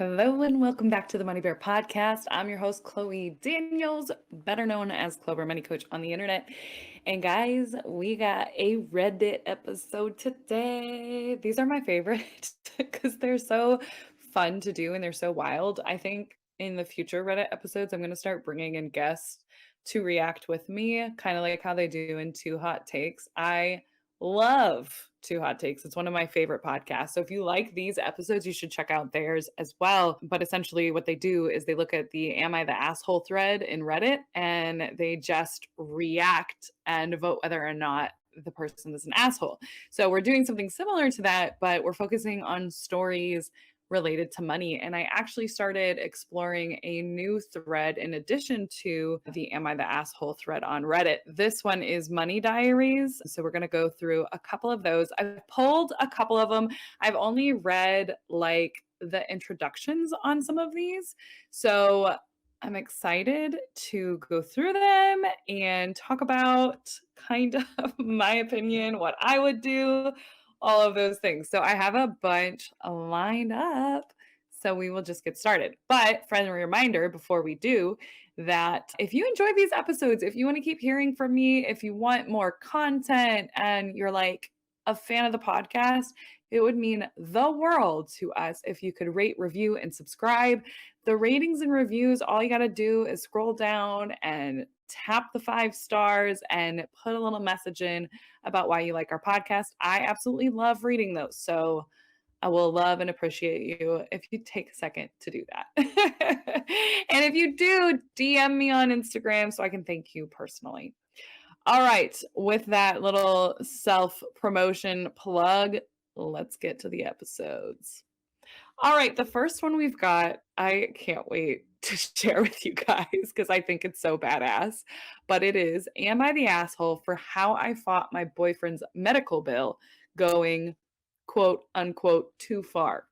Hello and welcome back to the Money Bear Podcast. I'm your host, Chloe Daniels, better known as Clover Money Coach on the internet. And guys, we got a Reddit episode today. These are my favorite because they're so fun to do and they're so wild. I think in the future Reddit episodes, I'm going to start bringing in guests to react with me, kind of like how they do in Two Hot Takes. I love Two Hot Takes. It's one of my favorite podcasts. So if you like these episodes, you should check out theirs as well. But essentially, what they do is they look at the Am I the Asshole thread in Reddit and they just react and vote whether or not the person is an asshole. So we're doing something similar to that, but we're focusing on stories related to money. And I actually started exploring a new thread in addition to the Am I the Asshole thread on Reddit. This one is money diaries. So we're going to go through a couple of those. I've pulled a couple of them. I've only read like the introductions on some of these. So I'm excited to go through them and talk about kind of my opinion, what I would do, all of those things. So I have a bunch lined up. So we will just get started. But friendly reminder before we do that if you enjoy these episodes, if you want to keep hearing from me, if you want more content and you're like a fan of the podcast, it would mean the world to us if you could rate, review, and subscribe. The ratings and reviews, all you got to do is scroll down and tap the 5 stars and put a little message in about why you like our podcast. I absolutely love reading those. So I will love and appreciate you if you take a second to do that. And if you do, DM me on Instagram so I can thank you personally. All right, with that little self promotion plug, let's get to the episodes. All right, the first one we've got, I can't wait to share with you guys because I think it's so badass. But it is Am I the Asshole for How I Fought My Boyfriend's Medical Bill Going, quote unquote, too far?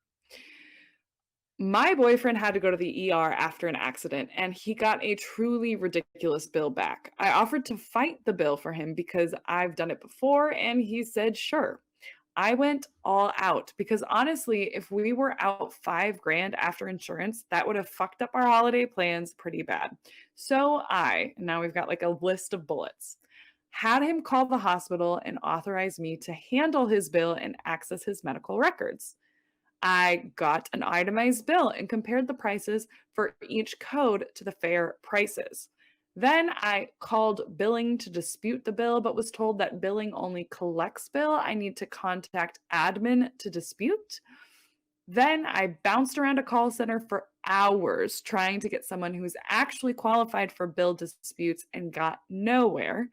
My boyfriend had to go to the ER after an accident, and he got a truly ridiculous bill back. I offered to fight the bill for him because I've done it before, and he said, sure. I went all out because honestly, if we were out 5 grand after insurance, that would have fucked up our holiday plans pretty bad. So now we've got like a list of bullets, had him call the hospital and authorize me to handle his bill and access his medical records. I got an itemized bill and compared the prices for each code to the fair prices. Then I called billing to dispute the bill, but was told that billing only collects bill. I need to contact admin to dispute. Then I bounced around a call center for hours trying to get someone who's actually qualified for bill disputes and got nowhere.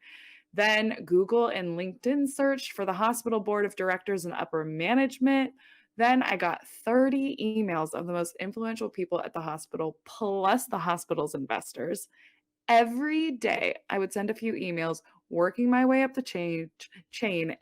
Then Google and LinkedIn searched for the hospital board of directors and upper management. Then I got 30 emails of the most influential people at the hospital, plus the hospital's investors. Every day, I would send a few emails, working my way up the chain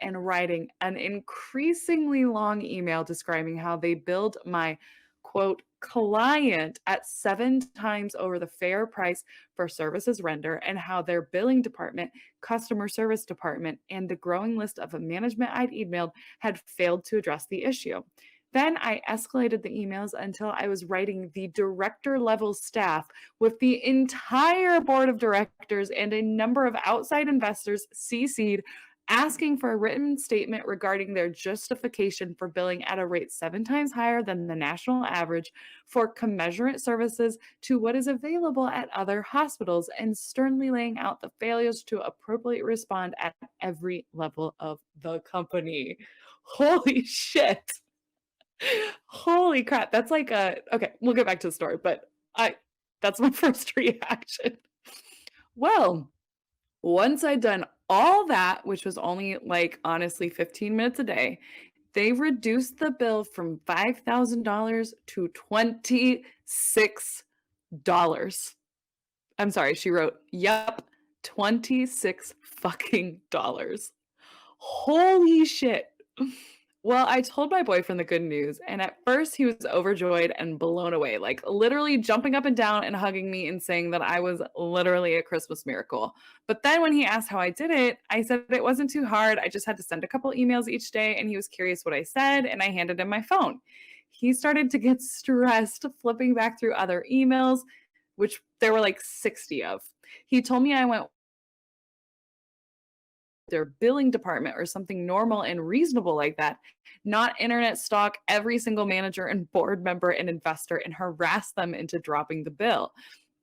and writing an increasingly long email describing how they billed my quote client at 7 times over the fair price for services rendered, and how their billing department, customer service department, and the growing list of management I'd emailed had failed to address the issue. Then I escalated the emails until I was writing the director level staff with the entire board of directors and a number of outside investors CC'd, asking for a written statement regarding their justification for billing at a rate 7 times higher than the national average for commensurate services to what is available at other hospitals, and sternly laying out the failures to appropriately respond at every level of the company. Holy shit. Holy crap. That's like okay, we'll get back to the story, but I that's my first reaction. Well, once I'd done all that, which was only like honestly 15 minutes a day, they reduced the bill from $5,000 to $26. I'm sorry, she wrote, "Yep, 26 fucking dollars." Holy shit. Well, I told my boyfriend the good news, and at first he was overjoyed and blown away, like literally jumping up and down and hugging me and saying that I was literally a Christmas miracle. But then when he asked how I did it, I said it wasn't too hard. I just had to send a couple emails each day, and he was curious what I said, and I handed him my phone. he started to get stressed flipping back through other emails, which there were like 60 of. He told me I went their billing department or something normal and reasonable like that, not internet stalk every single manager and board member and investor and harass them into dropping the bill.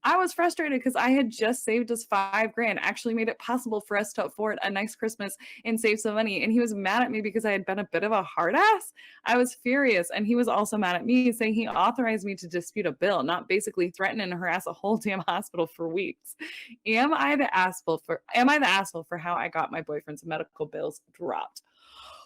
I was frustrated because I had just saved us 5 grand, actually made it possible for us to afford a nice Christmas and save some money. And he was mad at me because I had been a bit of a hard ass. I was furious. And he was also mad at me, saying he authorized me to dispute a bill, not basically threaten and harass a whole damn hospital for weeks. Am I the asshole for how I got my boyfriend's medical bills dropped?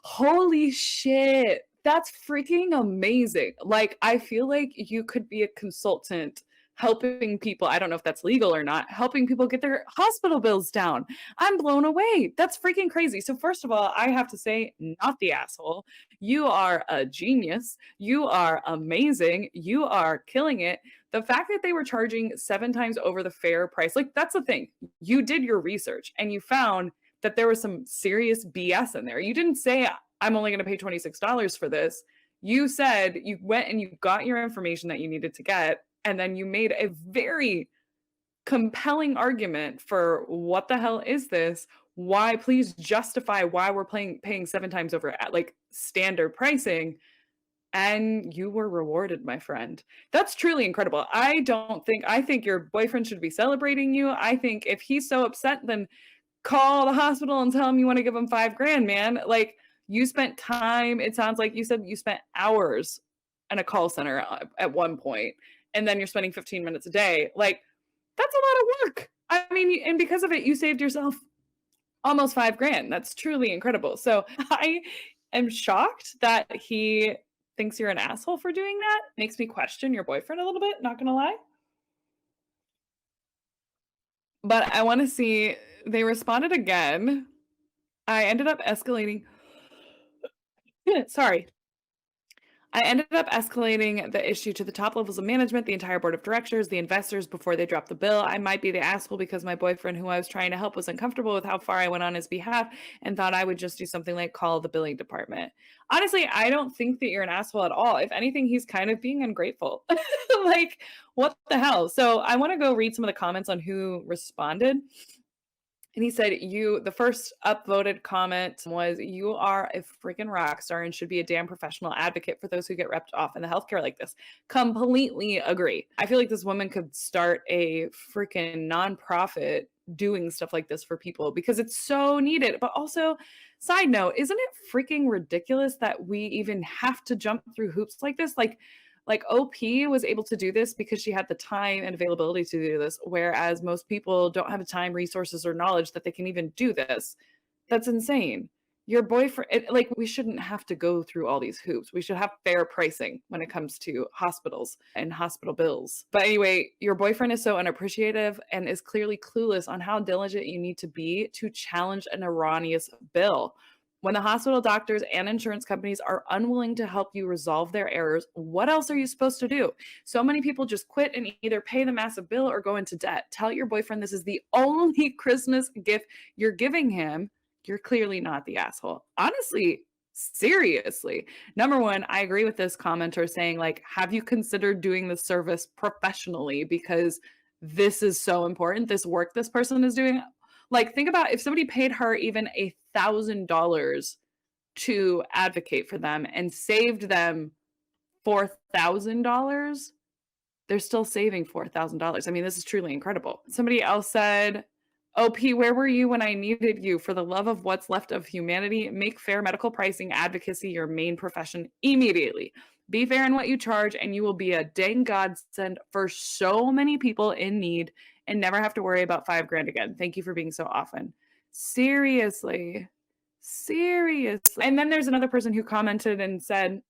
Holy shit. That's freaking amazing. Like, I feel like you could be a consultant helping people. I don't know if that's legal or not, helping people get their hospital bills down. I'm blown away. That's freaking crazy. So, first of all, I have to say, not the asshole. You are a genius. You are amazing. You are killing it. The fact that they were charging 7 times over the fair price, like, that's the thing. You did your research and you found that there was some serious BS in there. You didn't say, I'm only going to pay $26 for this. You said you went and you got your information that you needed to get, and then you made a very compelling argument for what the hell is this? Why, please justify why we're paying 7 times over at like standard pricing. And you were rewarded, my friend. That's truly incredible. I think your boyfriend should be celebrating you. I think if he's so upset, then call the hospital and tell them you want to give them 5 grand, man. Like, you spent time. It sounds like you said you spent hours in a call center at one point, and then you're spending 15 minutes a day. Like, that's a lot of work. I mean, and because of it, you saved yourself almost 5 grand. That's truly incredible. So I am shocked that he thinks you're an asshole for doing that. Makes me question your boyfriend a little bit, not gonna lie. But I want to see, they responded again. I ended up escalating. Sorry. I ended up escalating the issue to the top levels of management, the entire board of directors, the investors before they dropped the bill. I might be the asshole because my boyfriend, who I was trying to help, was uncomfortable with how far I went on his behalf and thought I would just do something like call the billing department. Honestly, I don't think that you're an asshole at all. If anything, he's kind of being ungrateful. Like, what the hell? So I want to go read some of the comments on who responded. And he said, the first upvoted comment was, you are a freaking rock star and should be a damn professional advocate for those who get ripped off in the healthcare like this. Completely agree. I feel like this woman could start a freaking nonprofit doing stuff like this for people because it's so needed. But also, side note, isn't it freaking ridiculous that we even have to jump through hoops like this? Like OP was able to do this because she had the time and availability to do this, whereas most people don't have the time, resources, or knowledge that they can even do this. That's insane. Your boyfriend, like, we shouldn't have to go through all these hoops. We should have fair pricing when it comes to hospitals and hospital bills. But anyway, your boyfriend is so unappreciative and is clearly clueless on how diligent you need to be to challenge an erroneous bill. When the hospital doctors and insurance companies are unwilling to help you resolve their errors, what else are you supposed to do? So many people just quit and either pay the massive bill or go into debt. Tell your boyfriend this is the only Christmas gift you're giving him. You're clearly not the asshole. Honestly, seriously. Number one, I agree with this commenter saying, like, have you considered doing the service professionally? Because this is so important. This work this person is doing. Like, think about if somebody paid her even $1,000 to advocate for them and saved them $4,000, they're still saving $4,000. I mean, this is truly incredible. Somebody else said, OP, where were you when I needed you? For the love of what's left of humanity, make fair medical pricing advocacy your main profession immediately. Be fair in what you charge, and you will be a dang godsend for so many people in need and never have to worry about 5 grand again. Thank you for being so often. Seriously. Seriously. And then there's another person who commented and said,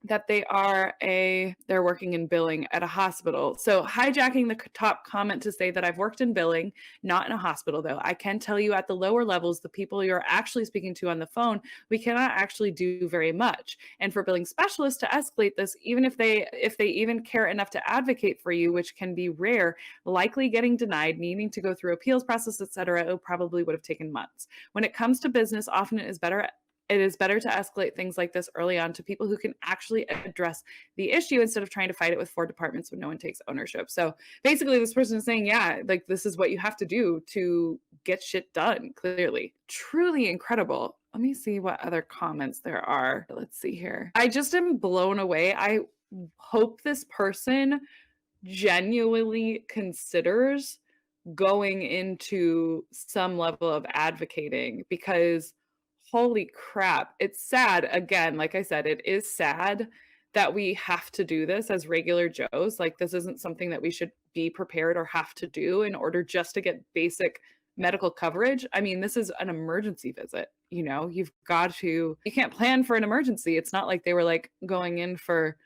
that they're working in billing at a hospital. So hijacking the top comment to say that I've worked in billing, not in a hospital though. I can tell you at the lower levels, the people you're actually speaking to on the phone, we cannot actually do very much. And for billing specialists to escalate this, even if they even care enough to advocate for you, which can be rare, likely getting denied, needing to go through appeals process, etc., it probably would have taken months. When it comes to business, often it is better It is better to escalate things like this early on to people who can actually address the issue instead of trying to fight it with four departments when no one takes ownership. So basically, this person is saying, yeah, like this is what you have to do to get shit done, clearly. Truly incredible. Let me see what other comments there are. Let's see here. I just am blown away. I hope this person genuinely considers going into some level of advocating because holy crap, it's sad. Again, like I said, it is sad that we have to do this as regular Joes. Like, this isn't something that we should be prepared or have to do in order just to get basic medical coverage. I mean, this is an emergency visit. You can't plan for an emergency. It's not like they were like going in for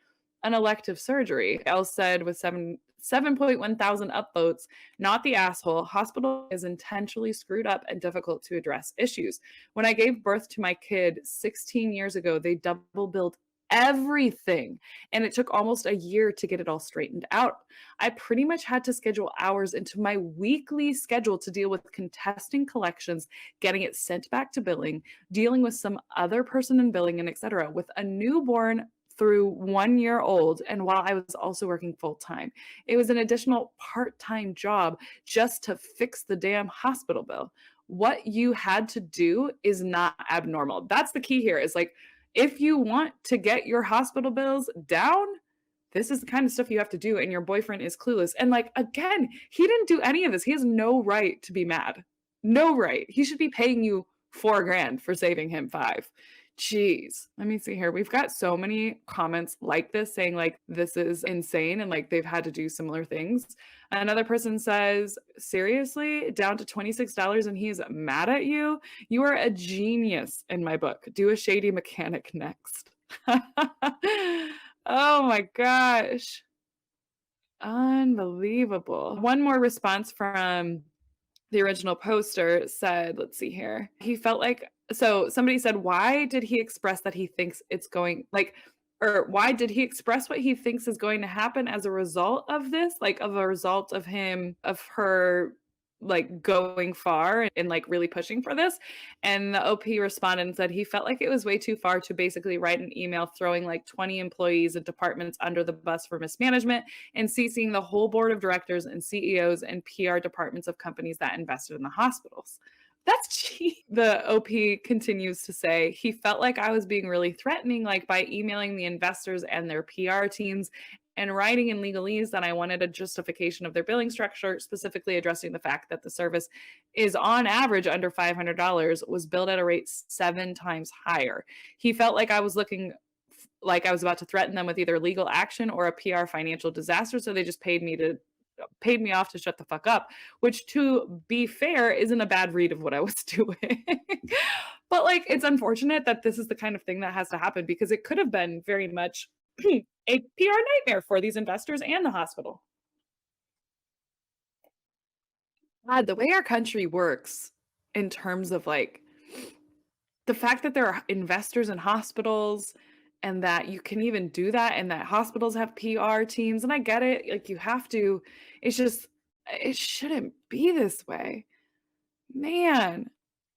an elective surgery. Elle said with 7.1 thousand upvotes, not the asshole. Hospital is intentionally screwed up and difficult to address issues. When I gave birth to my kid 16 years ago, they double billed everything, and it took almost a year to get it all straightened out. I pretty much had to schedule hours into my weekly schedule to deal with contesting collections, getting it sent back to billing, dealing with some other person in billing, and etc. with a newborn through 1 year old, and while I was also working full time. It was an additional part-time job just to fix the damn hospital bill. What you had to do is not abnormal. That's the key here, is like, if you want to get your hospital bills down, this is the kind of stuff you have to do, and your boyfriend is clueless. And like, again, he didn't do any of this. He has no right to be mad. No right. He should be paying you 4 grand for saving him 5. Jeez. Let me see here. We've got so many comments like this saying like this is insane and like they've had to do similar things. Another person says, seriously, down to $26 and he's mad at you? You are a genius in my book. Do a shady mechanic next. Oh my gosh. Unbelievable. One more response from the original poster said, let's see here. He felt like, so somebody said, why did he express that he thinks it's going like, or why did he express what he thinks is going to happen as a result of this? Like, of a result of her like going far and like really pushing for this. And the OP responded and said he felt like it was way too far to basically write an email throwing like 20 employees and departments under the bus for mismanagement and CCing the whole board of directors and CEOs and PR departments of companies that invested in the hospitals. That's cheap. The OP continues to say, he felt like I was being really threatening, like by emailing the investors and their PR teams and writing in legalese that I wanted a justification of their billing structure, specifically addressing the fact that the service is on average under $500, was billed at a rate 7 times higher. He felt like I was looking like I was about to threaten them with either legal action or a PR financial disaster, so they just paid me off to shut the fuck up, which to be fair isn't a bad read of what I was doing. But like, it's unfortunate that this is the kind of thing that has to happen because it could have been very much a PR nightmare for these investors and the hospital. God, the way our country works in terms of like the fact that there are investors in hospitals and that you can even do that and that hospitals have PR teams, and I get it, like you have to, it's just it shouldn't be this way. Man,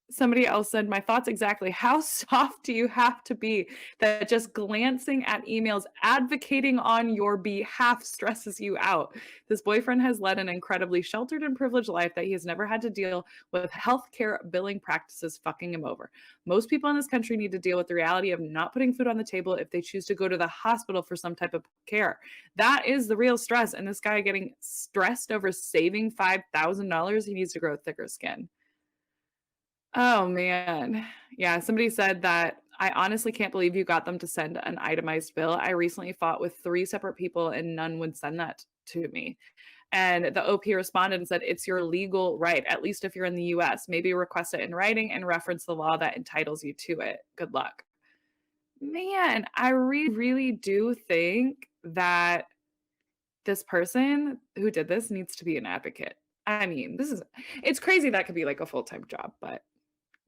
somebody else said, my thoughts exactly. How soft do you have to be that just glancing at emails advocating on your behalf stresses you out? This boyfriend has led an incredibly sheltered and privileged life that he has never had to deal with healthcare billing practices fucking him over. Most people in this country need to deal with the reality of not putting food on the table if they choose to go to the hospital for some type of care. That is the real stress. And this guy getting stressed over saving $5,000, he needs to grow thicker skin. Oh, man. Yeah, somebody said that, "I honestly can't believe you got them to send an itemized bill. I recently fought with 3 separate people and none would send that to me." And the OP responded and said, "It's your legal right, at least if you're in the US. Maybe request it in writing and reference the law that entitles you to it. Good luck." Man, I really do think that this person who did this needs to be an advocate. I mean, it's crazy that could be like a full-time job, but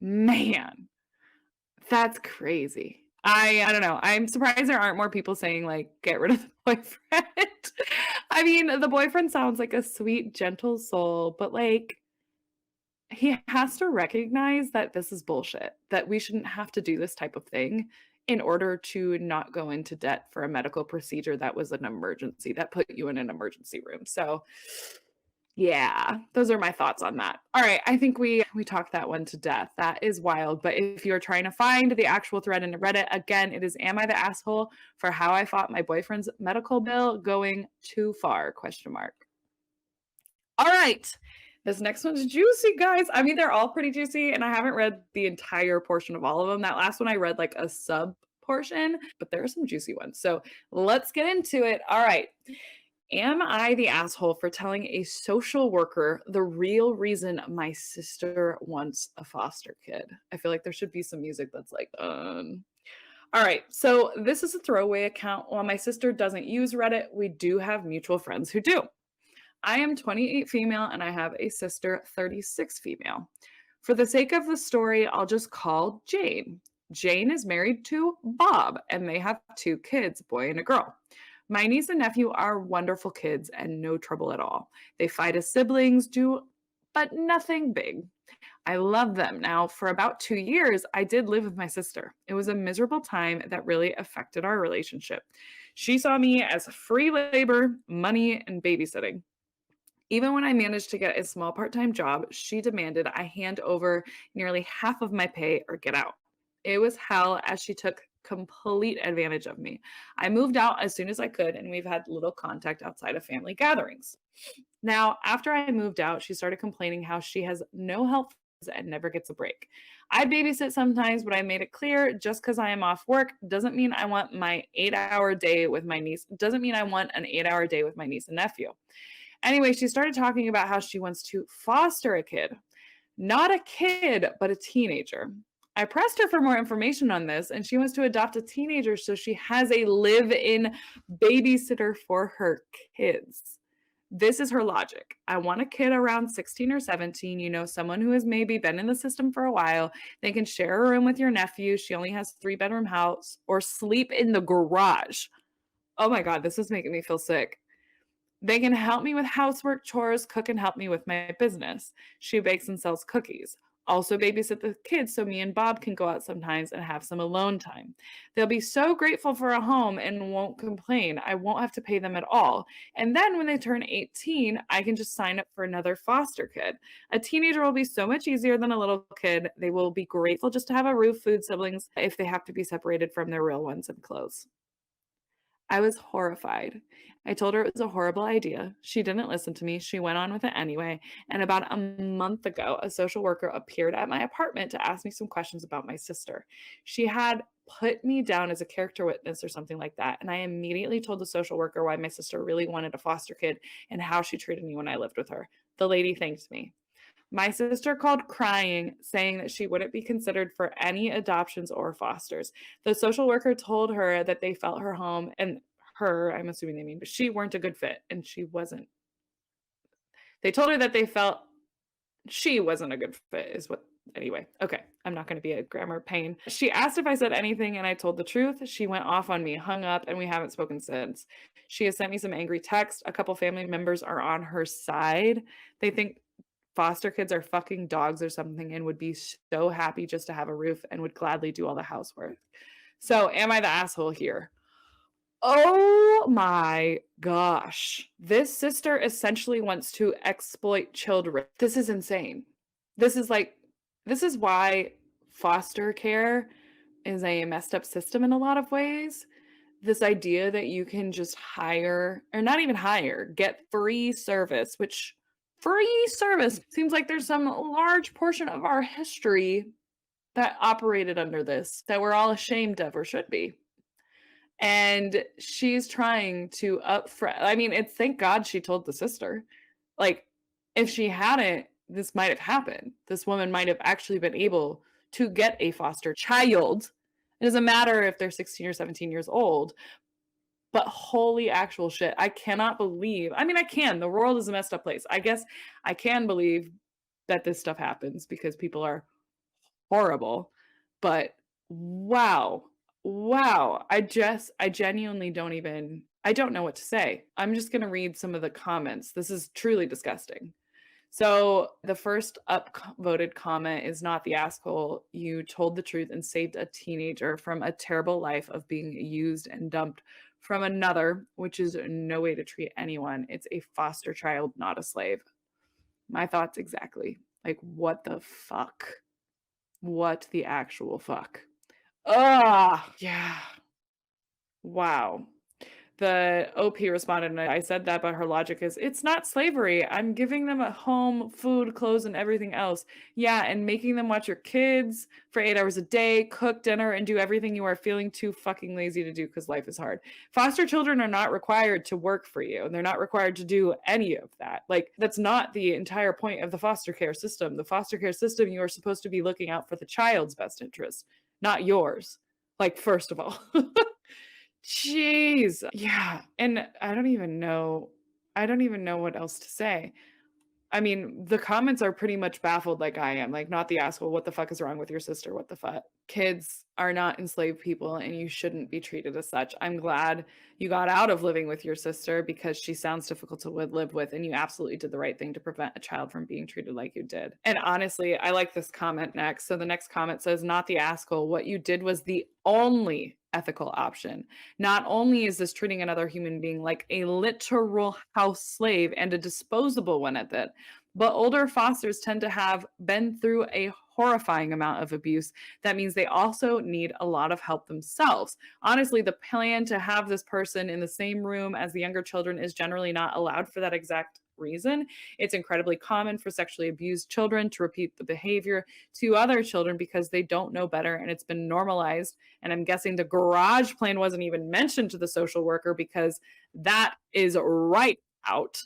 man, that's crazy. I don't know. I'm surprised there aren't more people saying, like, "Get rid of the boyfriend." I mean, the boyfriend sounds like a sweet, gentle soul, but, like, he has to recognize that this is bullshit, that we shouldn't have to do this type of thing in order to not go into debt for a medical procedure that was an emergency, that put you in an emergency room. So, yeah, those are my thoughts on that. All right, I think we talked that one to death. That is wild. But if you're trying to find the actual thread in Reddit, again, it is "Am I the asshole for how I fought my boyfriend's medical bill going too far?" Question mark. All right. This next one's juicy, guys. I mean, they're all pretty juicy, and I haven't read the entire portion of all of them. That last one I read like a sub portion, but there are some juicy ones. So let's get into it. All right. Am I the asshole for telling a social worker the real reason my sister wants a foster kid? I feel like there should be some music that's like, All right. So this is a throwaway account. While my sister doesn't use Reddit, we do have mutual friends who do. I am 28 female and I have a sister, 36 female. For the sake of the story, I'll just call Jane. Jane is married to Bob and they have two kids, a boy and a girl. My niece and nephew are wonderful kids and no trouble at all. They fight as siblings, but nothing big. I love them. Now, for about 2 years, I did live with my sister. It was a miserable time that really affected our relationship. She saw me as free labor, money, and babysitting. Even when I managed to get a small part time job, she demanded I hand over nearly half of my pay or get out. It was hell as she took complete advantage of me. I moved out as soon as I could, and we've had little contact outside of family gatherings. Now, after I moved out, she started complaining how she has no help and never gets a break. I babysit sometimes, but I made it clear just because I am off work doesn't mean I want my 8 hour day with my niece, doesn't mean I want an 8 hour day with my niece and nephew. Anyway, she started talking about how she wants to foster a kid. Not a kid, but a teenager. I pressed her for more information on this, and she wants to adopt a teenager so she has a live in babysitter for her kids. This is her logic. I want a kid around 16 or 17, someone who has maybe been in the system for a while. They can share a room with your nephew. She only has 3 bedroom house or sleep in the garage. Oh my God, this is making me feel sick. They can help me with housework, chores, cook, and help me with my business. She bakes and sells cookies. Also babysit the kids so me and Bob can go out sometimes and have some alone time. They'll be so grateful for a home and won't complain. I won't have to pay them at all. And then when they turn 18, I can just sign up for another foster kid. A teenager will be so much easier than a little kid. They will be grateful just to have a roof, food, siblings, if they have to be separated from their real ones and clothes. I was horrified. I told her it was a horrible idea. She didn't listen to me. She went on with it anyway. And about a month ago, a social worker appeared at my apartment to ask me some questions about my sister. She had put me down as a character witness or something like that. And I immediately told the social worker why my sister really wanted a foster kid and how she treated me when I lived with her. The lady thanked me. My sister called crying, saying that she wouldn't be considered for any adoptions or fosters. The social worker told her that they felt her home and her, I'm assuming they mean, but she weren't a good fit and she wasn't. They told her that they felt she wasn't a good fit, is what. Anyway, okay, I'm not going to be a grammar pain. She asked if I said anything and I told the truth. She went off on me, hung up, and we haven't spoken since. She has sent me some angry texts. A couple family members are on her side. They think foster kids are fucking dogs or something and would be so happy just to have a roof and would gladly do all the housework. So, am I the asshole here? Oh my gosh. This sister essentially wants to exploit children. This is insane. This is like, this is why foster care is a messed up system in a lot of ways. This idea that you can just hire, or not even hire, get free service, which free service seems like there's some large portion of our history that operated under this that we're all ashamed of or should be. And she's trying to I mean, it's thank God she told the sister. Like, if she hadn't, this might have happened. This woman might have actually been able to get a foster child. It doesn't matter if they're 16 or 17 years old, but holy actual shit. I cannot believe. I mean, I can. The world is a messed up place. I guess I can believe that this stuff happens because people are horrible. But wow. Wow. I genuinely I don't know what to say. I'm just going to read some of the comments. This is truly disgusting. So the first upvoted comment is not the asshole. You told the truth and saved a teenager from a terrible life of being used and dumped from another, which is no way to treat anyone. It's a foster child, not a slave. My thoughts exactly. Like, what the fuck? What the actual fuck? Ah, yeah. Wow. The OP responded, and I said that, but her logic is, it's not slavery. I'm giving them a home, food, clothes, and everything else. Yeah, and making them watch your kids for 8 hours a day, cook dinner, and do everything you are feeling too fucking lazy to do because life is hard. Foster children are not required to work for you, and they're not required to do any of that. Like, that's not the entire point of the foster care system. The foster care system, you are supposed to be looking out for the child's best interest, not yours. Like, first of all. Jeez. Yeah, and I don't even know what else to say. I mean, the comments are pretty much baffled like I am, like, not the asshole, "What the fuck is wrong with your sister? What the fuck?" Kids are not enslaved people, and you shouldn't be treated as such. I'm glad you got out of living with your sister because she sounds difficult to live with, and you absolutely did the right thing to prevent a child from being treated like you did. And honestly, I like this comment next. So the next comment says, "Not the asshole. What you did was the only ethical option. Not only is this treating another human being like a literal house slave and a disposable one at that, but older fosters tend to have been through a horrifying amount of abuse. That means they also need a lot of help themselves. Honestly, the plan to have this person in the same room as the younger children is generally not allowed for that exact reason. It's incredibly common for sexually abused children to repeat the behavior to other children because they don't know better and it's been normalized. And I'm guessing the garage plan wasn't even mentioned to the social worker because that is right out.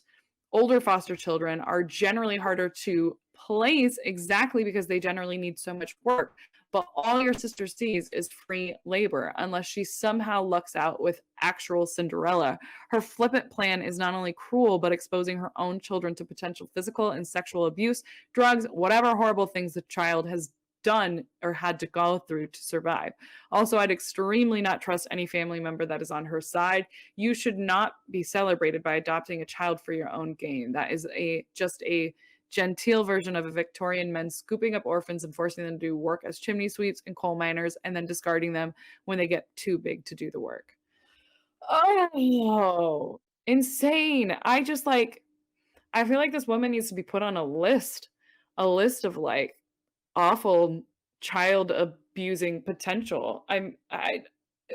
Older foster children are generally harder to place exactly because they generally need so much work. But all your sister sees is free labor unless she somehow lucks out with actual Cinderella. Her flippant plan is not only cruel, but exposing her own children to potential physical and sexual abuse, drugs, whatever horrible things the child has done or had to go through to survive. Also, I'd extremely not trust any family member that is on her side. You should not be celebrated by adopting a child for your own gain. That is just a genteel version of a Victorian men scooping up orphans and forcing them to do work as chimney sweeps and coal miners and then discarding them when they get too big to do the work. Oh, insane. I feel like this woman needs to be put on a list of like awful child abusing potential. I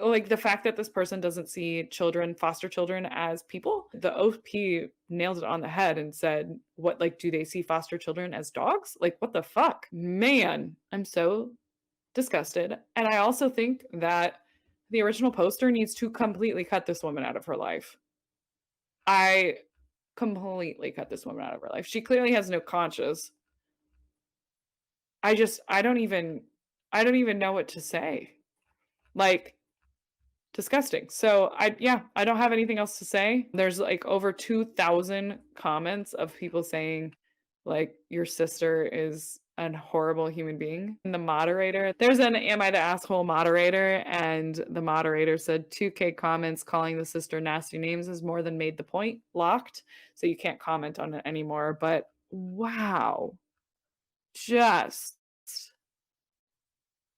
like the fact that this person doesn't see children, foster children as people. The OP nailed it on the head and said, what, like, do they see foster children as dogs? Like, what the fuck? Man, I'm so disgusted. And I also think that the original poster needs to completely cut this woman out of her life. I completely cut this woman out of her life. She clearly has no conscience. I just I don't even know what to say. Like, disgusting. So I don't have anything else to say. There's like over 2,000 comments of people saying like your sister is a horrible human being. And the moderator, there's an am I the asshole moderator, and the moderator said 2K comments calling the sister nasty names has more than made the point locked. So you can't comment on it anymore. But wow. Just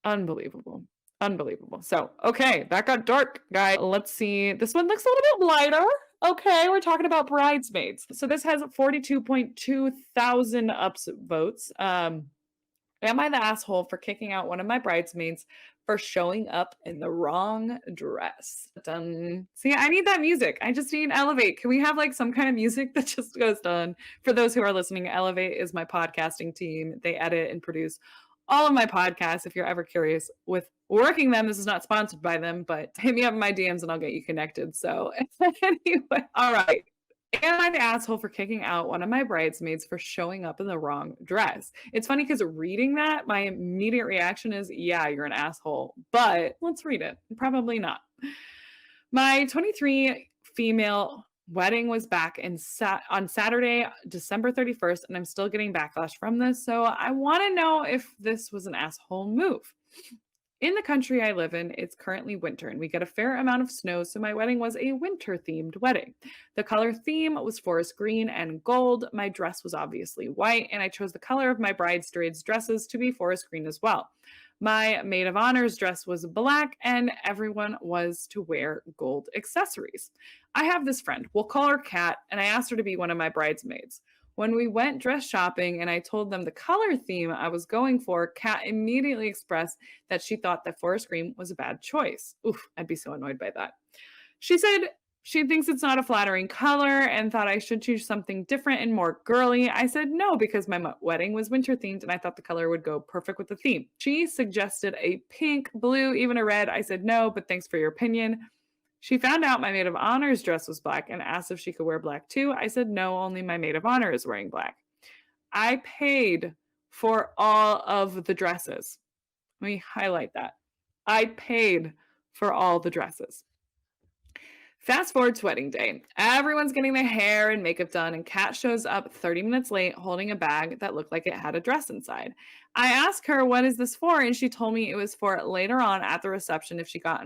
unbelievable. Unbelievable. So, okay, that got dark, guys. Let's see. This one looks a little bit lighter. Okay, we're talking about bridesmaids. So this has 42.2 thousand votes. Am I the asshole for kicking out one of my bridesmaids for showing up in the wrong dress? Dun. See, I need that music. I just need Elevate. Can we have like some kind of music that just goes done? For those who are listening, Elevate is my podcasting team. They edit and produce all of my podcasts. If you're ever curious with working them, this is not sponsored by them, but hit me up in my DMs and I'll get you connected. So anyway, all right. Am I the asshole for kicking out one of my bridesmaids for showing up in the wrong dress? It's funny because reading that, my immediate reaction is, yeah, you're an asshole. But let's read it. Probably not. My 23 female wedding was back on Saturday, December 31st, and I'm still getting backlash from this. So I want to know if this was an asshole move. In the country I live in, it's currently winter and we get a fair amount of snow, so my wedding was a winter themed wedding. The color theme was forest green and gold. My dress was obviously white, and I chose the color of my bridesmaids' dresses to be forest green as well. My maid of honor's dress was black, and everyone was to wear gold accessories. I have this friend, we'll call her Kat, and I asked her to be one of my bridesmaids. When we went dress shopping and I told them the color theme I was going for, Kat immediately expressed that she thought that forest green was a bad choice. Oof, I'd be so annoyed by that. She said she thinks it's not a flattering color and thought I should choose something different and more girly. I said no because my wedding was winter themed and I thought the color would go perfect with the theme. She suggested a pink, blue, even a red. I said no, but thanks for your opinion. She found out my maid of honor's dress was black and asked if she could wear black too. I said no, only my maid of honor is wearing black. I paid for all of the dresses. Let me highlight that. I paid for all the dresses. Fast forward to wedding day. Everyone's getting their hair and makeup done, and Kat shows up 30 minutes late holding a bag that looked like it had a dress inside. I asked her, "What is this for?" And she told me it was for later on at the reception if she got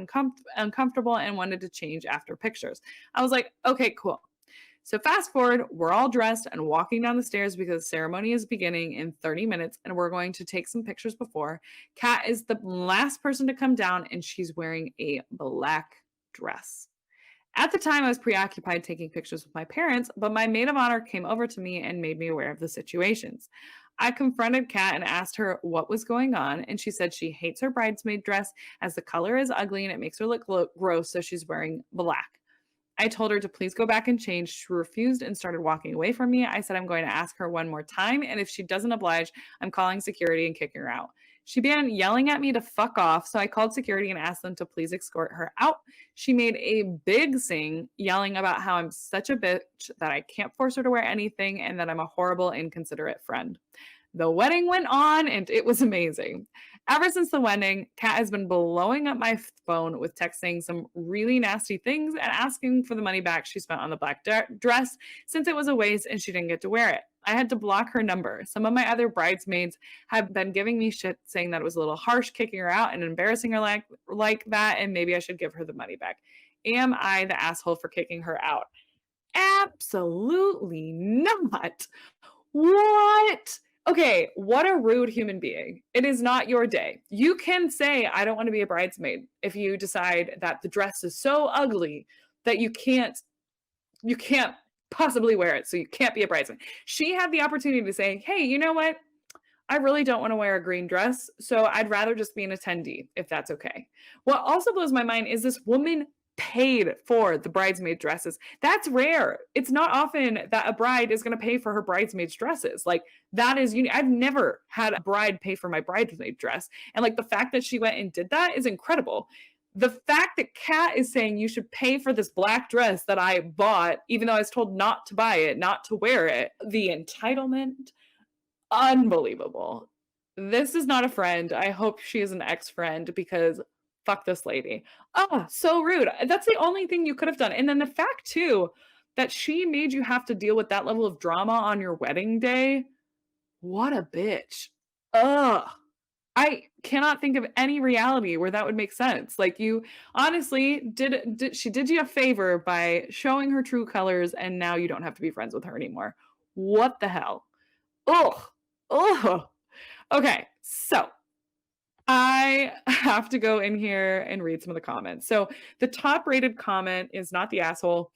uncomfortable and wanted to change after pictures. I was like, okay, cool. So fast forward, we're all dressed and walking down the stairs because the ceremony is beginning in 30 minutes and we're going to take some pictures before. Kat is the last person to come down and she's wearing a black dress. At the time, I was preoccupied taking pictures with my parents, but my maid of honor came over to me and made me aware of the situations. I confronted Kat and asked her what was going on, and she said she hates her bridesmaid dress as the color is ugly and it makes her look gross, so she's wearing black. I told her to please go back and change. She refused and started walking away from me. I said I'm going to ask her one more time, and if she doesn't oblige, I'm calling security and kicking her out. She began yelling at me to fuck off, so I called security and asked them to please escort her out. She made a big scene, yelling about how I'm such a bitch, that I can't force her to wear anything, and that I'm a horrible, inconsiderate friend. The wedding went on and it was amazing. Ever since the wedding, Kat has been blowing up my phone with texts saying some really nasty things and asking for the money back she spent on the black dress since it was a waste and she didn't get to wear it. I had to block her number. Some of my other bridesmaids have been giving me shit saying that it was a little harsh kicking her out and embarrassing her like that, and maybe I should give her the money back. Am I the asshole for kicking her out? Absolutely not. What? Okay, what a rude human being. It is not your day. You can say, I don't want to be a bridesmaid if you decide that the dress is so ugly that you can't possibly wear it, so you can't be a bridesmaid. She had the opportunity to say, hey, you know what? I really don't want to wear a green dress, so I'd rather just be an attendee, if that's okay. What also blows my mind is this woman paid for the bridesmaid dresses. That's rare. It's not often that a bride is going to pay for her bridesmaid's dresses. Like that is unique. I've never had a bride pay for my bridesmaid dress. And like the fact that she went and did that is incredible. The fact that Kat is saying you should pay for this black dress that I bought, even though I was told not to buy it, not to wear it, the entitlement, unbelievable. This is not a friend. I hope she is an ex-friend because fuck this lady. Oh, so rude. That's the only thing you could have done. And then the fact too that she made you have to deal with that level of drama on your wedding day. What a bitch. Ugh. I cannot think of any reality where that would make sense. Like you honestly did you a favor by showing her true colors and now you don't have to be friends with her anymore. What the hell? Ugh. Ugh. Okay, so I have to go in here and read some of the comments. So the top rated comment is not the asshole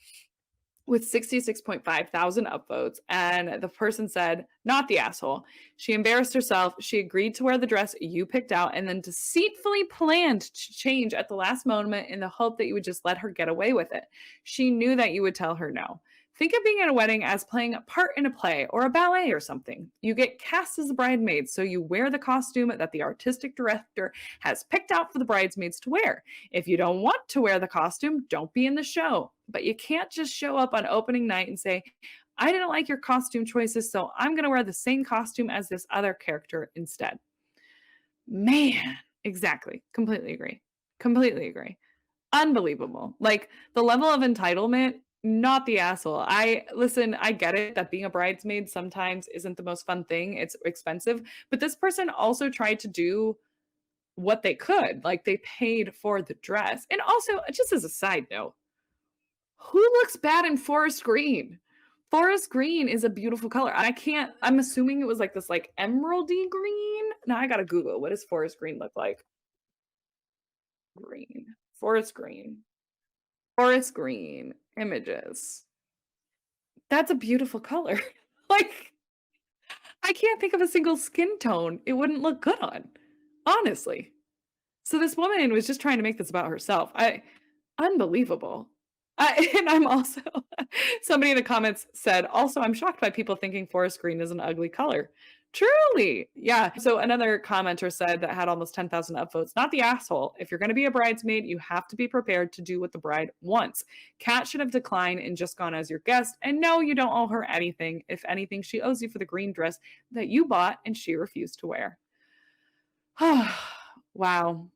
with 66.5 thousand upvotes. And the person said, not the asshole. She embarrassed herself. She agreed to wear the dress you picked out and then deceitfully planned to change at the last moment in the hope that you would just let her get away with it. She knew that you would tell her no. Think of being at a wedding as playing a part in a play or a ballet or something. You get cast as a bridesmaid, so you wear the costume that the artistic director has picked out for the bridesmaids to wear. If you don't want to wear the costume, don't be in the show. But you can't just show up on opening night and say, I didn't like your costume choices, so I'm going to wear the same costume as this other character instead. Man, exactly. Completely agree. Completely agree. Unbelievable. Like the level of entitlement, not the asshole. I get it that being a bridesmaid sometimes isn't the most fun thing. It's expensive, but this person also tried to do what they could. Like they paid for the dress. And also, just as a side note, who looks bad in forest green? Forest green is a beautiful color. I can't, I'm assuming it was like this like emeraldy green. Now I gotta Google, what does forest green look like? Green. Forest green. Forest green images. That's a beautiful color. Like, I can't think of a single skin tone it wouldn't look good on, honestly. So this woman was just trying to make this about herself. Unbelievable. And I'm also somebody in the comments said, "Also, I'm shocked by people thinking forest green is an ugly color." Truly. Yeah. So another commenter said that had almost 10,000 upvotes, "Not the asshole. If you're going to be a bridesmaid, you have to be prepared to do what the bride wants. Kat should have declined and just gone as your guest. And no, you don't owe her anything. If anything, she owes you for the green dress that you bought and she refused to wear." Wow.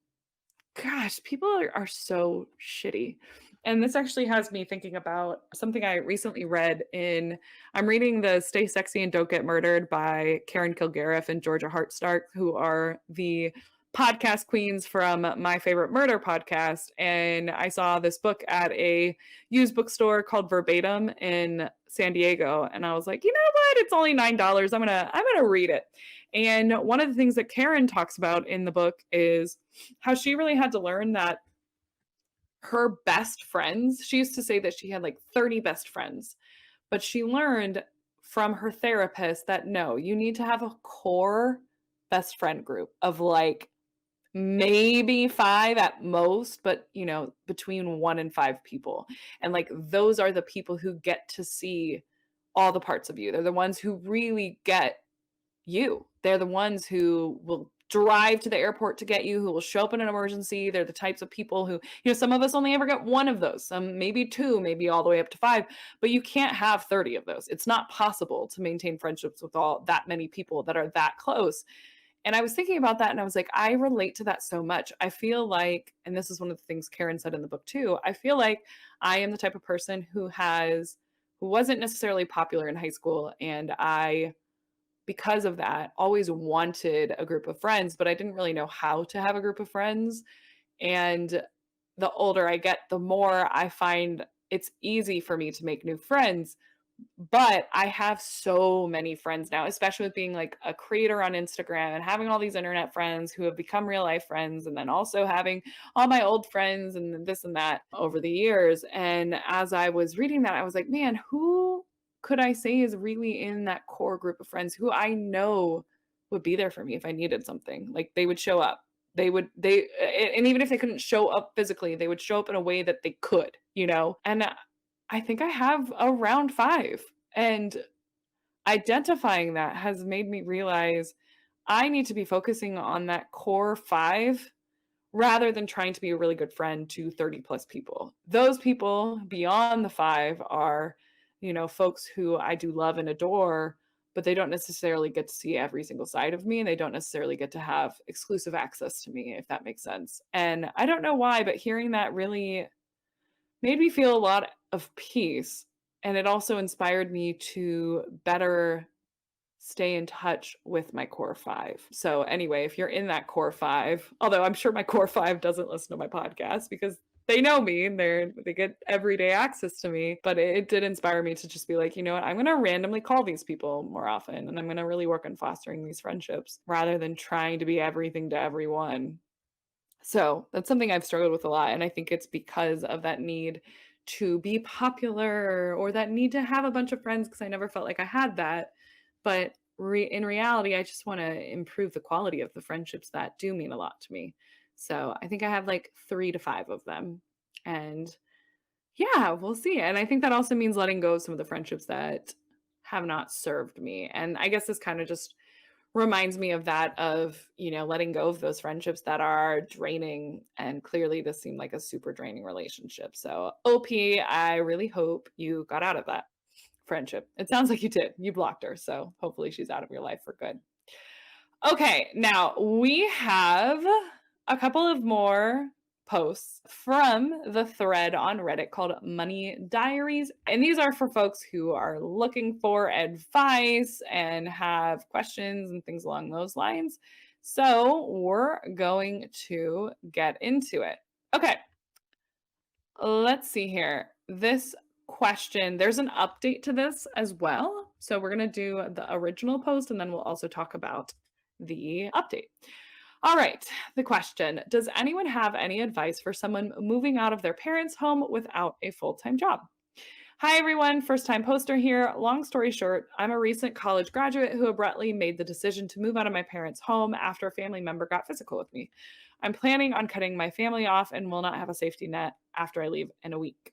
Gosh, people are so shitty. And this actually has me thinking about something I recently read in I'm reading the Stay Sexy and Don't Get Murdered by Karen Kilgariff and Georgia Hartstark, who are the podcast queens from My Favorite Murder podcast. And I saw this book at a used bookstore called Verbatim in San Diego. And I was like, you know what? It's only $9. I'm gonna read it. And one of the things that Karen talks about in the book is how she really had to learn that her best friends, she used to say that she had like 30 best friends, but she learned from her therapist that no, you need to have a core best friend group of like maybe 5 at most, but between 1 and 5 people. And like those are the people who get to see all the parts of you. They're the ones who really get you. They're the ones who will drive to the airport to get you, who will show up in an emergency. They're the types of people who, some of us only ever get one of those, some maybe 2, maybe all the way up to 5, but you can't have 30 of those. It's not possible to maintain friendships with all that many people that are that close. And I was thinking about that and I was like, I relate to that so much. I feel like, and this is one of the things Karen said in the book too, I feel like I am the type of person who wasn't necessarily popular in high school, and I, because of that, always wanted a group of friends, but I didn't really know how to have a group of friends. And the older I get, the more I find it's easy for me to make new friends. But I have so many friends now, especially with being like a creator on Instagram and having all these internet friends who have become real life friends, and then also having all my old friends and this and that over the years. And as I was reading that, I was like, man, who could I say is really in that core group of friends who I know would be there for me if I needed something? Like they would show up. And even if they couldn't show up physically, they would show up in a way that they could. And I think I have around 5. And identifying that has made me realize I need to be focusing on that core 5 rather than trying to be a really good friend to 30 plus people. Those people beyond the 5 are, folks who I do love and adore, but they don't necessarily get to see every single side of me, and they don't necessarily get to have exclusive access to me, if that makes sense. And I don't know why, but hearing that really made me feel a lot of peace. And it also inspired me to better stay in touch with my core 5. So anyway, if you're in that core 5, although I'm sure my core 5 doesn't listen to my podcast because they know me and they get everyday access to me, but it did inspire me to just be like, you know what, I'm going to randomly call these people more often, and I'm going to really work on fostering these friendships rather than trying to be everything to everyone. So that's something I've struggled with a lot. And I think it's because of that need to be popular or that need to have a bunch of friends, because I never felt like I had that. But in reality, I just want to improve the quality of the friendships that do mean a lot to me. So I think I have like 3 to 5 of them. And yeah, we'll see. And I think that also means letting go of some of the friendships that have not served me. And I guess this kind of just reminds me of that, of letting go of those friendships that are draining, and clearly this seemed like a super draining relationship. So OP, I really hope you got out of that friendship. It sounds like you did. You blocked her, so hopefully she's out of your life for good. Okay, now we have a couple of more posts from the thread on Reddit called Money Diaries. And these are for folks who are looking for advice and have questions and things along those lines. So we're going to get into it. Okay, let's see here. This question, there's an update to this as well. So we're going to do the original post and then we'll also talk about the update. All right, the question: does anyone have any advice for someone moving out of their parents' home without a full time job? Hi, everyone. First time poster here. Long story short, I'm a recent college graduate who abruptly made the decision to move out of my parents' home after a family member got physical with me. I'm planning on cutting my family off and will not have a safety net after I leave in a week.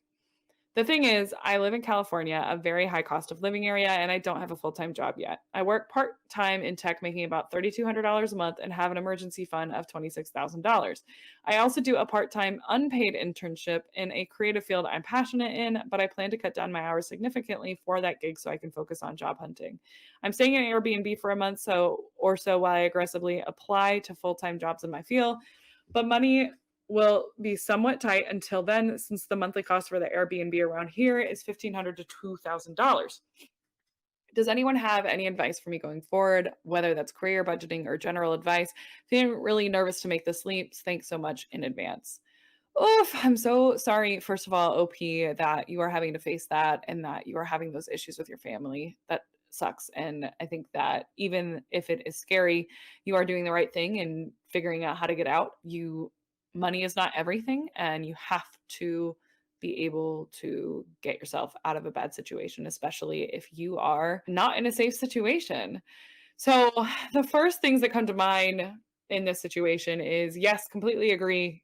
The thing is, I live in California, a very high cost of living area, and I don't have a full time job yet. I work part time in tech, making about $3,200 a month, and have an emergency fund of $26,000. I also do a part time unpaid internship in a creative field I'm passionate in, but I plan to cut down my hours significantly for that gig so I can focus on job hunting. I'm staying in Airbnb for a month so while I aggressively apply to full time jobs in my field, but money will be somewhat tight until then, since the monthly cost for the Airbnb around here is $1,500 to $2,000. Does anyone have any advice for me going forward, whether that's career budgeting or general advice? Feeling really nervous to make this leap. Thanks so much in advance. Oof, I'm so sorry, first of all, OP, that you are having to face that and that you are having those issues with your family. That sucks. And I think that even if it is scary, you are doing the right thing and figuring out how to get out. Money is not everything, and you have to be able to get yourself out of a bad situation, especially if you are not in a safe situation. So, the first things that come to mind in this situation is yes, completely agree,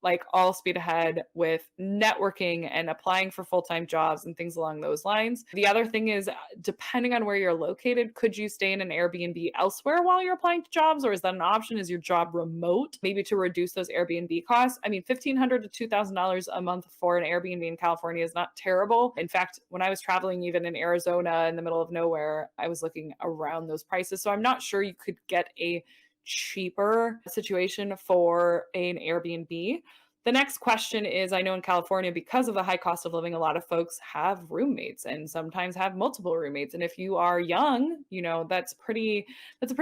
like all speed ahead with networking and applying for full-time jobs and things along those lines. The other thing is, depending on where you're located, could you stay in an Airbnb elsewhere while you're applying to jobs, or is that an option? Is your job remote? Maybe to reduce those Airbnb costs. I mean, $1,500 to $2,000 a month for an Airbnb in California is not terrible. In fact, when I was traveling even in Arizona in the middle of nowhere, I was looking around those prices. So I'm not sure you could get a cheaper situation for an Airbnb. The next question is, I know in California, because of the high cost of living, a lot of folks have roommates and sometimes have multiple roommates. And if you are young, that's a pretty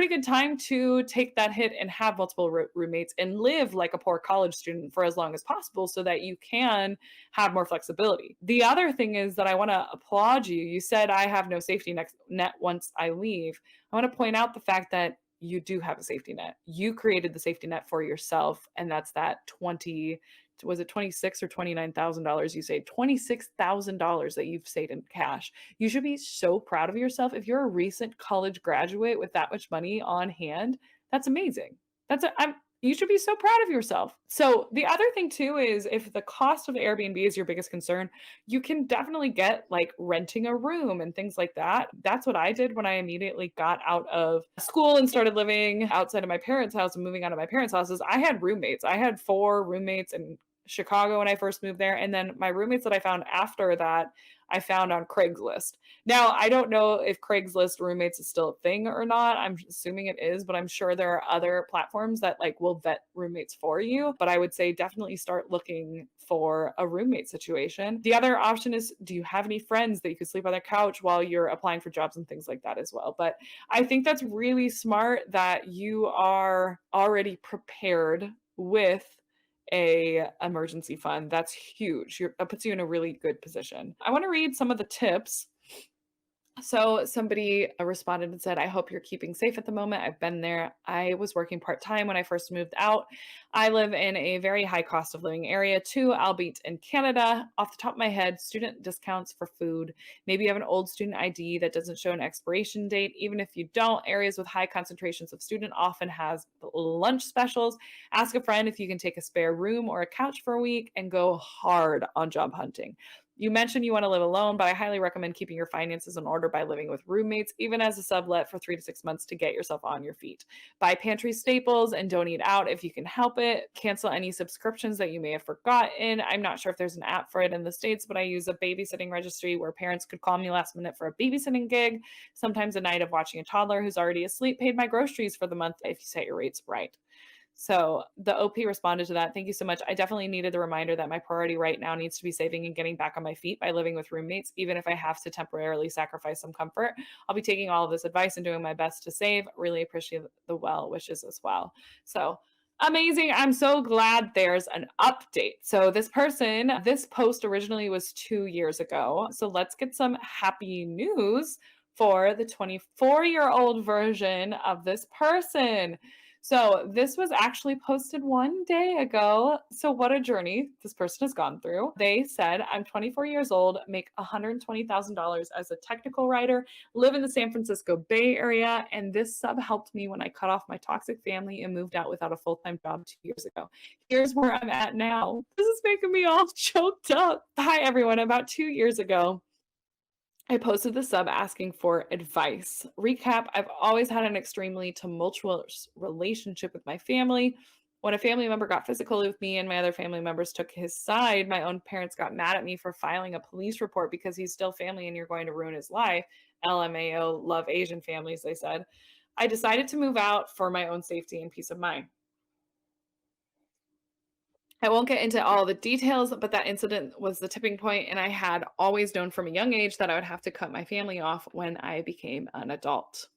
good time to take that hit and have multiple roommates and live like a poor college student for as long as possible so that you can have more flexibility. The other thing is that I want to applaud you. You said I have no safety net once I leave. I want to point out the fact that you do have a safety net. You created the safety net for yourself, and that's that 20, was it 26 or $29,000 you saved? $26,000 that you've saved in cash. You should be so proud of yourself. If you're a recent college graduate with that much money on hand, that's amazing. You should be so proud of yourself. So the other thing too is, if the cost of Airbnb is your biggest concern, you can definitely get like renting a room and things like that. That's what I did when I immediately got out of school and started living outside of my parents' house and moving out of my parents' houses. I had roommates. I had 4 roommates in Chicago when I first moved there. And then my roommates that I found after that, I found on Craigslist. Now, I don't know if Craigslist roommates is still a thing or not. I'm assuming it is, but I'm sure there are other platforms that like will vet roommates for you. But I would say definitely start looking for a roommate situation. The other option is, do you have any friends that you could sleep on their couch while you're applying for jobs and things like that as well? But I think that's really smart that you are already prepared with a emergency fund. That's huge. That puts you in a really good position. I want to read some of the tips. So somebody responded and said, I hope you're keeping safe at the moment. I've been there. I was working part time when I first moved out. I live in a very high cost of living area too, albeit in Canada. Off the top of my head, student discounts for food. Maybe you have an old student ID that doesn't show an expiration date. Even if you don't, areas with high concentrations of student often has lunch specials. Ask a friend if you can take a spare room or a couch for a week and go hard on job hunting. You mentioned you want to live alone, but I highly recommend keeping your finances in order by living with roommates, even as a sublet for 3 to 6 months to get yourself on your feet. Buy pantry staples and don't eat out if you can help it. Cancel any subscriptions that you may have forgotten. I'm not sure if there's an app for it in the States, but I use a babysitting registry where parents could call me last minute for a babysitting gig. Sometimes a night of watching a toddler who's already asleep paid my groceries for the month if you set your rates right. So the OP responded to that. Thank you so much. I definitely needed the reminder that my priority right now needs to be saving and getting back on my feet by living with roommates, even if I have to temporarily sacrifice some comfort. I'll be taking all of this advice and doing my best to save. Really appreciate the well wishes as well. So amazing. I'm so glad there's an update. So this post originally was 2 years ago. So let's get some happy news for the 24-year-old version of this person. So this was actually posted 1 day ago. So what a journey this person has gone through. They said, I'm 24 years old, make $120,000 as a technical writer, live in the San Francisco Bay Area, and this sub helped me when I cut off my toxic family and moved out without a full-time job 2 years ago. Here's where I'm at now. This is making me all choked up. Hi, everyone. About 2 years ago, I posted the sub asking for advice. Recap: I've always had an extremely tumultuous relationship with my family. When a family member got physical with me and my other family members took his side, my own parents got mad at me for filing a police report because he's still family and you're going to ruin his life. LMAO, love Asian families, they said. I decided to move out for my own safety and peace of mind. I won't get into all the details, but that incident was the tipping point, and I had always known from a young age that I would have to cut my family off when I became an adult.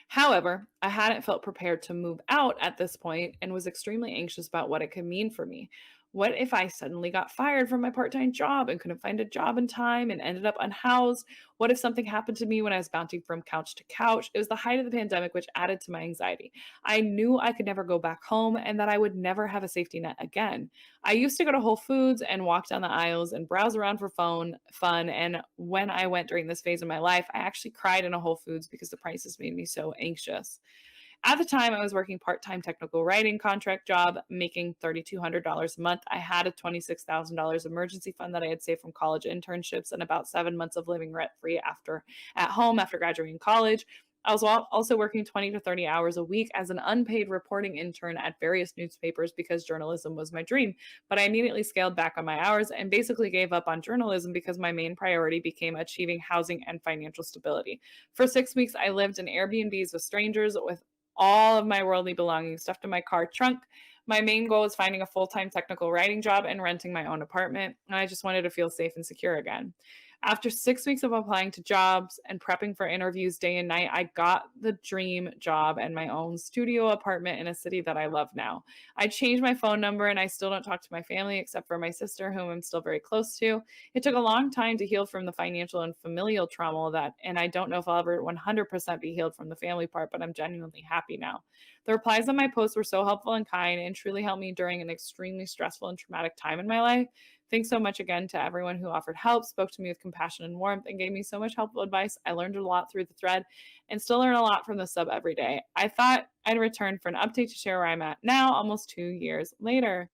However, I hadn't felt prepared to move out at this point and was extremely anxious about what it could mean for me. What if I suddenly got fired from my part time job and couldn't find a job in time and ended up unhoused? What if something happened to me when I was bouncing from couch to couch? It was the height of the pandemic, which added to my anxiety. I knew I could never go back home and that I would never have a safety net again. I used to go to Whole Foods and walk down the aisles and browse around for fun. And when I went during this phase of my life, I actually cried in a Whole Foods because the prices made me so anxious. At the time, I was working part-time technical writing contract job, making $3,200 a month. I had a $26,000 emergency fund that I had saved from college internships and about 7 months of living rent-free after at home after graduating college. I was also working 20 to 30 hours a week as an unpaid reporting intern at various newspapers because journalism was my dream. But I immediately scaled back on my hours and basically gave up on journalism because my main priority became achieving housing and financial stability. For 6 weeks, I lived in Airbnbs with strangers with all of my worldly belongings stuffed in my car trunk. My main goal was finding a full time technical writing job and renting my own apartment. And I just wanted to feel safe and secure again. After 6 weeks of applying to jobs and prepping for interviews day and night, I got the dream job and my own studio apartment in a city that I love now. I changed my phone number and I still don't talk to my family except for my sister, whom I'm still very close to. It took a long time to heal from the financial and familial trauma that, and I don't know if I'll ever 100% be healed from the family part, but I'm genuinely happy now. The replies on my posts were so helpful and kind and truly helped me during an extremely stressful and traumatic time in my life. Thanks so much again to everyone who offered help, spoke to me with compassion and warmth, and gave me so much helpful advice. I learned a lot through the thread and still learn a lot from the sub every day. I thought I'd return for an update to share where I'm at now, almost 2 years later.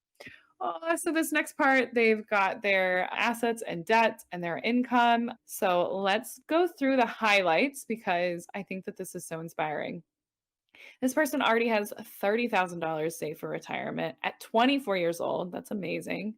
Oh, so this next part, they've got their assets and debts and their income. So let's go through the highlights because I think that this is so inspiring. This person already has $30,000 saved for retirement at 24 years old. That's amazing.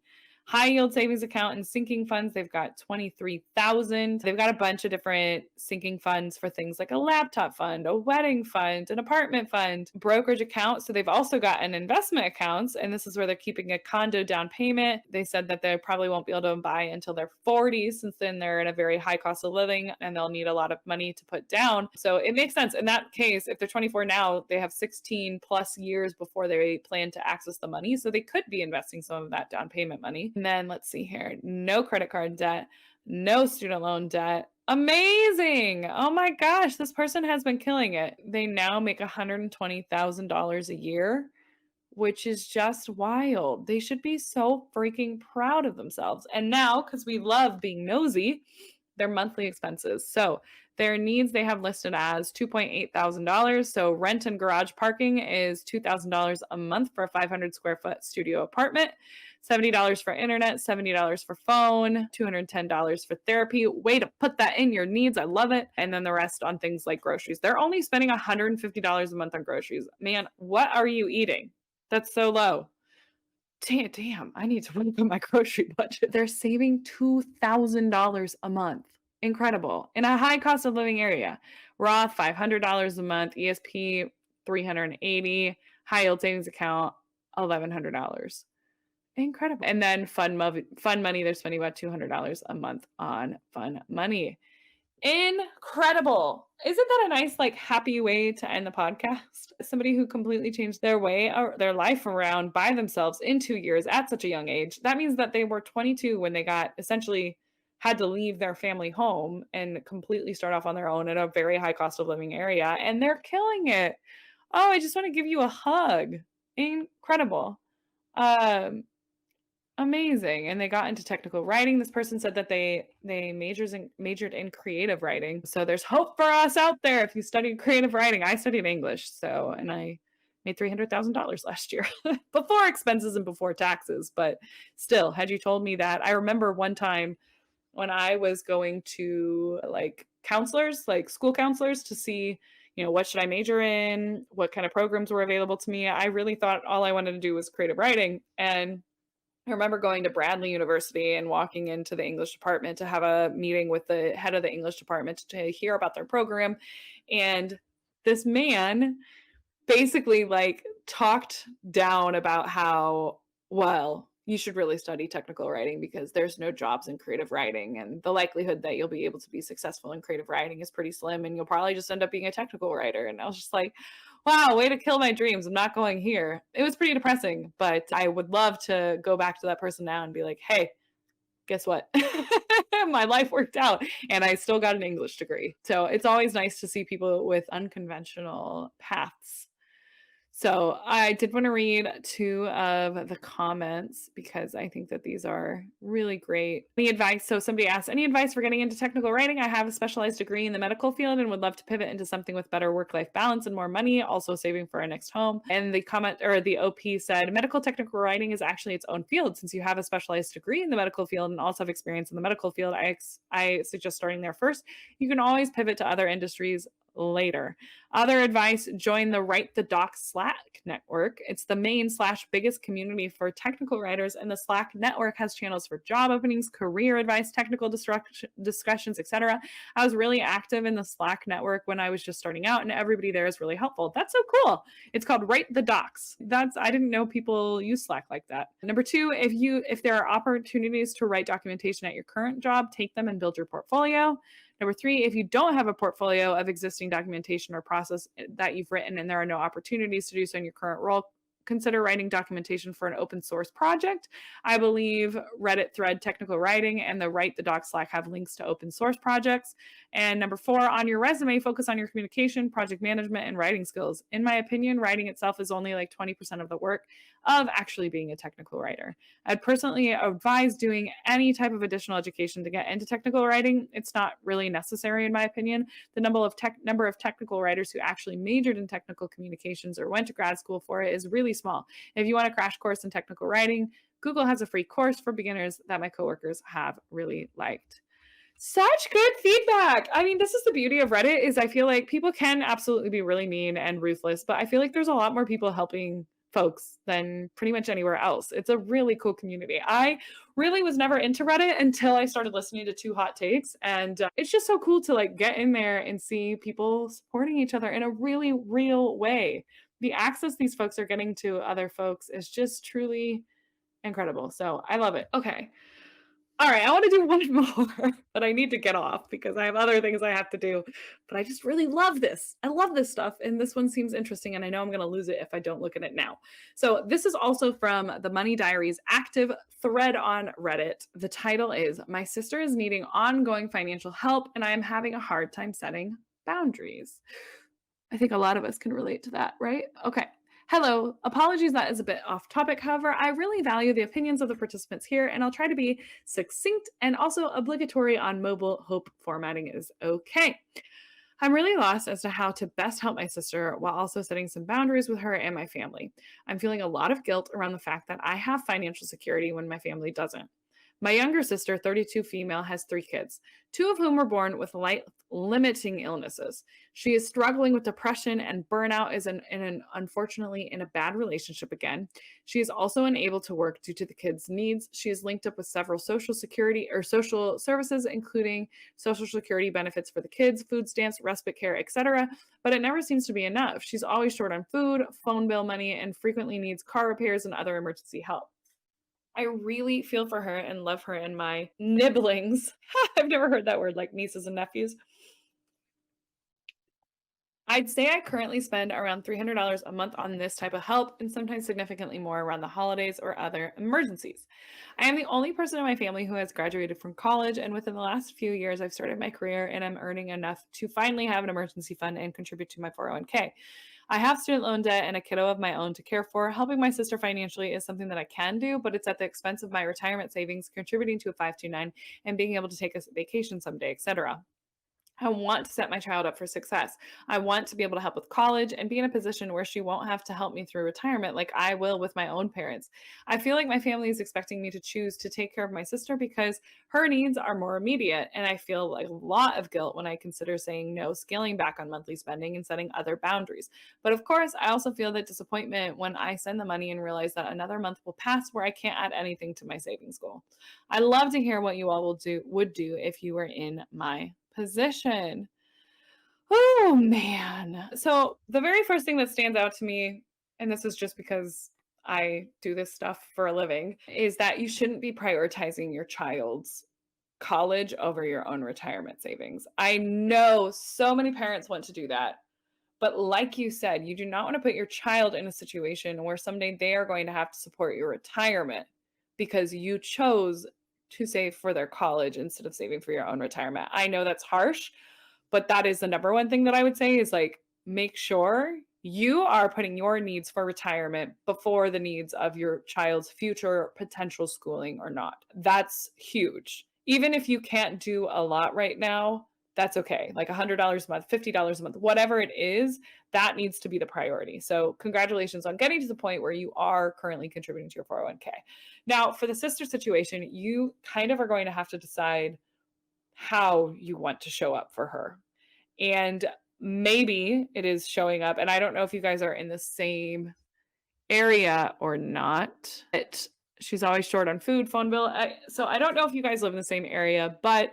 High yield savings account and sinking funds, they've got 23,000. They've got a bunch of different sinking funds for things like a laptop fund, a wedding fund, an apartment fund, brokerage account. So they've also got an investment account, and this is where they're keeping a condo down payment. They said that they probably won't be able to buy until their 40s, since then they're in a very high cost of living and they'll need a lot of money to put down. So it makes sense. In that case, if they're 24 now, they have 16 plus years before they plan to access the money. So they could be investing some of that down payment money. And then let's see here, no credit card debt, no student loan debt. Amazing. Oh my gosh, this person has been killing it. They now make $120,000 a year, which is just wild. They should be so freaking proud of themselves. And now, because we love being nosy, their monthly expenses. So their needs they have listed as $2,800. So rent and garage parking is $2,000 a month for a 500 square foot studio apartment. $70 for internet, $70 for phone, $210 for therapy. Way to put that in your needs. I love it. And then the rest on things like groceries. They're only spending $150 a month on groceries. Man, what are you eating? That's so low. Damn, I need to work on my grocery budget. They're saving $2,000 a month. Incredible. In a high cost of living area. Roth, $500 a month. ESP, 380. High yield savings account, $1,100. Incredible. And then fun money, they're spending about $200 a month on fun money. Incredible. Isn't that a nice, like, happy way to end the podcast? Somebody who completely changed their way or their life around by themselves in 2 years at such a young age. That means that they were 22 when they got essentially had to leave their family home and completely start off on their own in a very high cost of living area, and they're killing it. Oh, I just want to give you a hug. Incredible. Um, Amazing, and they got into technical writing. This person said that they majored in creative writing. So there's hope for us out there if you studied creative writing. I studied English, so and I made $300,000 last year before expenses and before taxes, but still, had you told me that I remember one time when I was going to, like, counselors, like school counselors to see, what should I major in, what kind of programs were available to me. I really thought all I wanted to do was creative writing, and I remember going to Bradley University and walking into the English department to have a meeting with the head of the English department to hear about their program. And this man basically, like, talked down about how, well, you should really study technical writing because there's no jobs in creative writing, and the likelihood that you'll be able to be successful in creative writing is pretty slim, and you'll probably just end up being a technical writer. And I was just like, wow, way to kill my dreams. I'm not going here. It was pretty depressing, but I would love to go back to that person now and be like, hey, guess what? My life worked out and I still got an English degree. So it's always nice to see people with unconventional paths. So I did want to read two of the comments because I think that these are really great. Any advice? So somebody asked, any advice for getting into technical writing? I have a specialized degree in the medical field and would love to pivot into something with better work-life balance and more money, also saving for our next home. And the comment or the OP said, medical technical writing is actually its own field. Since you have a specialized degree in the medical field and also have experience in the medical field, I suggest starting there first. You can always pivot to other industries later. Other advice, join the Write the Doc Slack network. It's the main / biggest community for technical writers, and the Slack network has channels for job openings, career advice, technical discussions, etc. I was really active in the Slack network when I was just starting out, and everybody there is really helpful. That's so cool. It's called Write the Docs. I didn't know people use Slack like that. Number two, if there are opportunities to write documentation at your current job, take them and build your portfolio. Number three, if you don't have a portfolio of existing documentation or process that you've written and there are no opportunities to do so in your current role, consider writing documentation for an open source project. I believe Reddit thread technical writing and the Write the Doc Slack have links to open source projects. And number four, on your resume, focus on your communication, project management, and writing skills. In my opinion, writing itself is only like 20% of the work of actually being a technical writer. I'd personally advise doing any type of additional education to get into technical writing. It's not really necessary, in my opinion. The number of technical writers who actually majored in technical communications or went to grad school for it is really small. If you want a crash course in technical writing, Google has a free course for beginners that my coworkers have really liked. Such good feedback. I mean, this is the beauty of Reddit is I feel like people can absolutely be really mean and ruthless, but I feel like there's a lot more people helping folks than pretty much anywhere else. It's a really cool community. I really was never into Reddit until I started listening to Two Hot Takes, and it's just so cool to like get in there and see people supporting each other in a really real way. The access these folks are getting to other folks is just truly incredible. So I love it. Okay. All right, I want to do one more, but I need to get off because I have other things I have to do. But I just really love this. I love this stuff. And this one seems interesting. And I know I'm going to lose it if I don't look at it now. So this is also from the Money Diaries active thread on Reddit. The title is My Sister is Needing Ongoing Financial Help, and I am having a hard time setting boundaries. I think a lot of us can relate to that, right? Okay. Hello. Apologies, that is a bit off topic. However, I really value the opinions of the participants here, and I'll try to be succinct and also obligatory on mobile. Hope formatting is okay. I'm really lost as to how to best help my sister while also setting some boundaries with her and my family. I'm feeling a lot of guilt around the fact that I have financial security when my family doesn't. My younger sister, 32 female, has 3 kids, 2 of whom were born with life limiting illnesses. She is struggling with depression and burnout, is unfortunately in a bad relationship again. She is also unable to work due to the kids' needs. She is linked up with several social security or social services, including social security benefits for the kids, food stamps, respite care, etc. But it never seems to be enough. She's always short on food, phone bill money, and frequently needs car repairs and other emergency help. I really feel for her and love her and my nibblings. I've never heard that word, like nieces and nephews. I'd say I currently spend around $300 a month on this type of help and sometimes significantly more around the holidays or other emergencies. I am the only person in my family who has graduated from college, and within the last few years, I've started my career and I'm earning enough to finally have an emergency fund and contribute to my 401k. I have student loan debt and a kiddo of my own to care for. Helping my sister financially is something that I can do, but it's at the expense of my retirement savings, contributing to a 529, and being able to take a vacation someday, etc. I want to set my child up for success. I want to be able to help with college and be in a position where she won't have to help me through retirement like I will with my own parents. I feel like my family is expecting me to choose to take care of my sister because her needs are more immediate. And I feel like a lot of guilt when I consider saying no, scaling back on monthly spending, and setting other boundaries. But of course, I also feel that disappointment when I send the money and realize that another month will pass where I can't add anything to my savings goal. I love to hear what you all would do if you were in my position. Oh man. So the very first thing that stands out to me, and this is just because I do this stuff for a living, is that you shouldn't be prioritizing your child's college over your own retirement savings. I know so many parents want to do that. But like you said, you do not want to put your child in a situation where someday they are going to have to support your retirement because you chose to save for their college instead of saving for your own retirement. I know that's harsh, but that is the number one thing that I would say is like make sure you are putting your needs for retirement before the needs of your child's future potential schooling or not. That's huge. Even if you can't do a lot right now, that's okay. Like $100 a month, $50 a month, whatever it is, that needs to be the priority. So, congratulations on getting to the point where you are currently contributing to your 401k. Now, for the sister situation, you kind of are going to have to decide how you want to show up for her. And maybe it is showing up, and I don't know if you guys are in the same area or not. But she's always short on food, phone bill. So I don't know if you guys live in the same area, but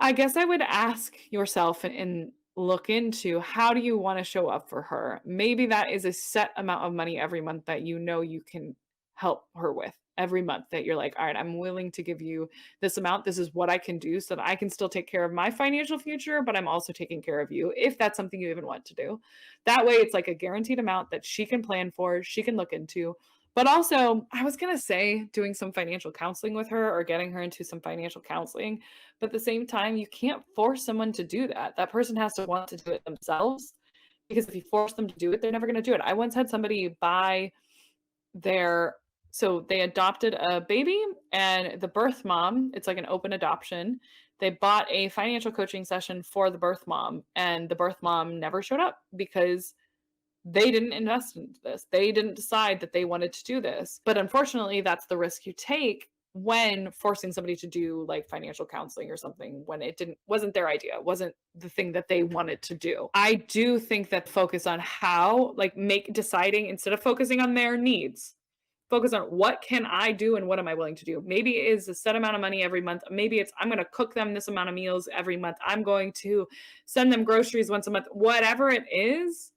I guess I would ask yourself and look into how do you want to show up for her? Maybe that is a set amount of money every month that you know you can help her with every month, that you're like, all right, I'm willing to give you this amount. This is what I can do so that I can still take care of my financial future, but I'm also taking care of you if that's something you even want to do. That way, it's like a guaranteed amount that she can plan for, she can look into. But also, I was going to say doing some financial counseling with her or getting her into some financial counseling. But at the same time, you can't force someone to do that. That person has to want to do it themselves, because if you force them to do it, they're never going to do it. I once had somebody buy their so they adopted a baby, and the birth mom, it's like an open adoption. They bought a financial coaching session for the birth mom, and the birth mom never showed up because they didn't invest into this. They didn't decide that they wanted to do this. But unfortunately, that's the risk you take when forcing somebody to do like financial counseling or something when it wasn't their idea, wasn't the thing that they wanted to do. I do think that focus on how, like, make deciding instead of focusing on their needs, focus on what can I do and what am I willing to do. Maybe it is a set amount of money every month. Maybe it's I'm going to cook them this amount of meals every month. I'm going to send them groceries once a month. Whatever it is,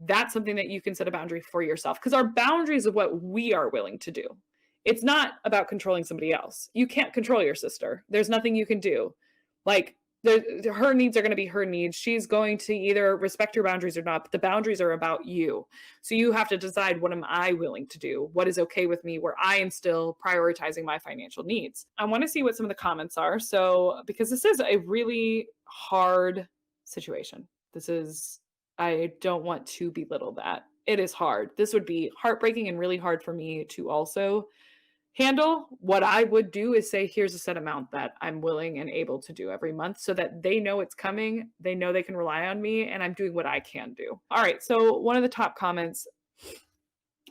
that's something that you can set a boundary for yourself, because our boundaries of what we are willing to do. It's not about controlling somebody else. You can't control your sister. There's nothing you can do. Like, her needs are going to be her needs. She's going to either respect your boundaries or not, but the boundaries are about you. So you have to decide, what am I willing to do? What is okay with me where I am still prioritizing my financial needs? I want to see what some of the comments are. So, because this is a really hard situation. I don't want to belittle that. It is hard. This would be heartbreaking and really hard for me to also handle. What I would do is say, here's a set amount that I'm willing and able to do every month so that they know it's coming. They know they can rely on me and I'm doing what I can do. All right. So one of the top comments,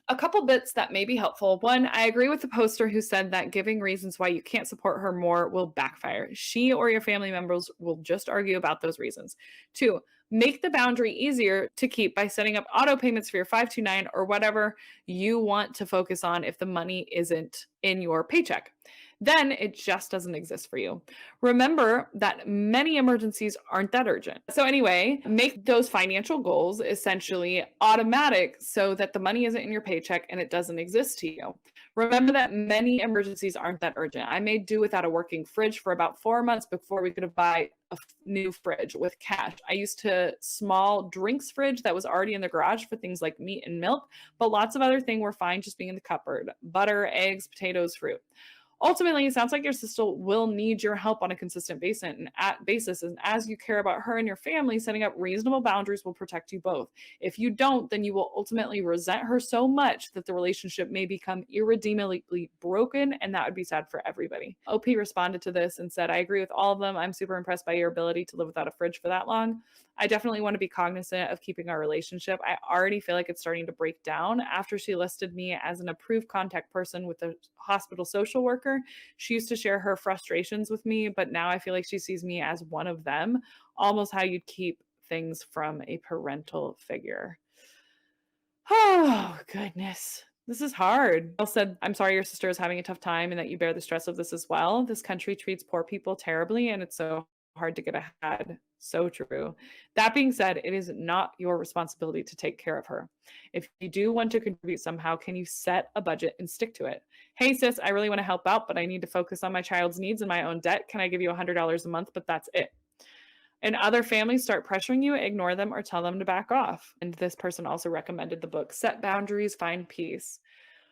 A couple bits that may be helpful. One, I agree with the poster who said that giving reasons why you can't support her more will backfire. She or your family members will just argue about those reasons. Two, make the boundary easier to keep by setting up auto payments for your 529 or whatever you want to focus on if the money isn't in your paycheck. Then it just doesn't exist for you. Remember that many emergencies aren't that urgent. So, anyway, make those financial goals essentially automatic so that the money isn't in your paycheck and it doesn't exist to you. Remember that many emergencies aren't that urgent. I made do without a working fridge for about 4 months before we could buy a new fridge with cash. I used a small drinks fridge that was already in the garage for things like meat and milk, but lots of other things were fine just being in the cupboard: butter, eggs, potatoes, fruit. Ultimately, it sounds like your sister will need your help on a consistent basis. And as you care about her and your family, setting up reasonable boundaries will protect you both. If you don't, then you will ultimately resent her so much that the relationship may become irredeemably broken, and that would be sad for everybody. OP responded to this and said, I agree with all of them. I'm super impressed by your ability to live without a fridge for that long. I definitely want to be cognizant of keeping our relationship. I already feel like it's starting to break down after she listed me as an approved contact person with a hospital social worker. She used to share her frustrations with me, but now I feel like she sees me as one of them, almost how you'd keep things from a parental figure. Oh, goodness. This is hard. Bill said, I'm sorry your sister is having a tough time and that you bear the stress of this as well. This country treats poor people terribly, and it's so hard to get ahead. So true. That being said, it is not your responsibility to take care of her. If you do want to contribute somehow, can you set a budget and stick to it? Hey, sis, I really want to help out, but I need to focus on my child's needs and my own debt. Can I give you $100 a month? But that's it. And other families start pressuring you, ignore them or tell them to back off. And this person also recommended the book Set Boundaries, Find Peace.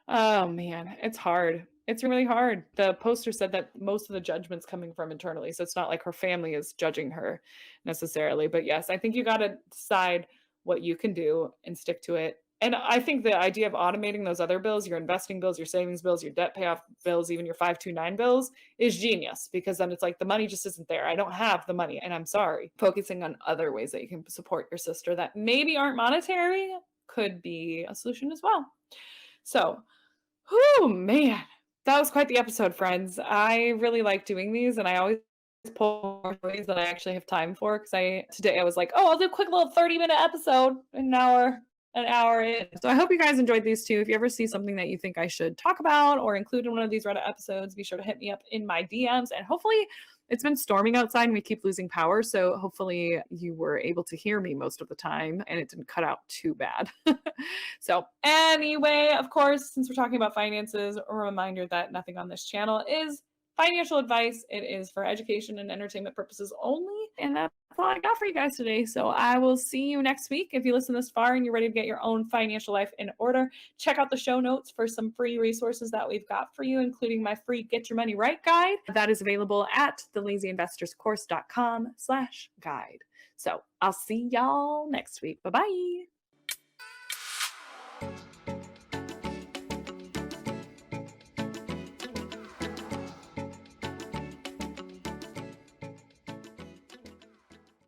Oh man, it's hard. It's really hard. The poster said that most of the judgment's coming from internally. So it's not like her family is judging her necessarily. But yes, I think you got to decide what you can do and stick to it. And I think the idea of automating those other bills, your investing bills, your savings bills, your debt payoff bills, even your 529 bills, is genius, because then it's like the money just isn't there. I don't have the money and I'm sorry. Focusing on other ways that you can support your sister that maybe aren't monetary could be a solution as well. So, oh man, that was quite the episode, friends. I really like doing these, and I always pull more stories than I actually have time for. Because today I was like, oh, I'll do a quick little 30-minute episode, an hour in. So I hope you guys enjoyed these too. If you ever see something that you think I should talk about or include in one of these Reddit episodes, be sure to hit me up in my DMs. And hopefully, it's been storming outside and we keep losing power. So hopefully you were able to hear me most of the time and it didn't cut out too bad. So anyway, of course, since we're talking about finances, a reminder that nothing on this channel is financial advice. It is for education and entertainment purposes only. And that's all I got for you guys today. So I will see you next week. If you listen this far and you're ready to get your own financial life in order, check out the show notes for some free resources that we've got for you, including my free Get Your Money Right guide that is available at thelazyinvestorscourse.com/guide. So I'll see y'all next week. Bye-bye.